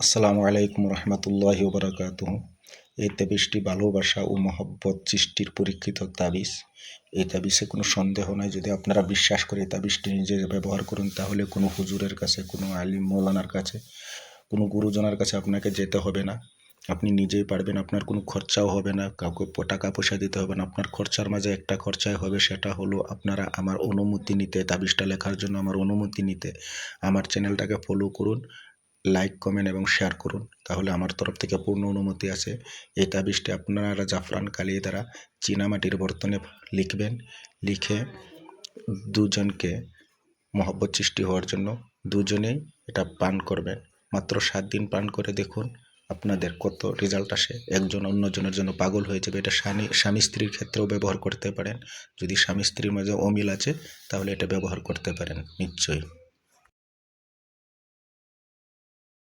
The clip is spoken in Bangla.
আসসালামু আলাইকুম রহমতুল্লাহি ওবরাকাতুহু। এই তাবিজটি ভালোবাসা ও মহব্বত সৃষ্টির পরীক্ষিত তাবিজ। এই তাবিজে কোনো সন্দেহ নাই। যদি আপনারা বিশ্বাস করে এই তাবিজটি নিজে ব্যবহার করুন, তাহলে কোনো হুজুরের কাছে, কোনো আলিম মৌলানার কাছে, কোনো গুরুজনের কাছে আপনাকে যেতে হবে না। আপনি নিজেই পারবেন। আপনার কোনো খরচাও হবে না, কাউকে টাকা পয়সা দিতে হবে না। আপনার খরচার মাঝে একটা খরচাই হবে, সেটা হলো আপনারা আমার অনুমতি নিতে, তাবিজটা লেখার জন্য আমার অনুমতি নিতে আমার চ্যানেলটাকে ফলো করুন, লাইক, কমেন্ট এবং শেয়ার করুন। তাহলে আমার তরফ থেকে পূর্ণ অনুমতি আছে। এই তাবিজটি আপনারা জাফরান কালি দ্বারা চীনামাটির বর্তনে লিখবেন। লিখে দুজনকে মহব্বত সৃষ্টি হওয়ার জন্য দুজনেই এটা পান করবেন। মাত্র 7 দিন পান করে দেখুন আপনাদের কত রেজাল্ট আসে। একজন অন্যজনের জন্য পাগল হয়ে যাবে। এটা স্বামী স্ত্রীর ক্ষেত্রেও ব্যবহার করতে পারেন। যদি স্বামী স্ত্রীর মাঝে অমিল আছে, তাহলে এটা ব্যবহার করতে পারেন নিশ্চয়ই।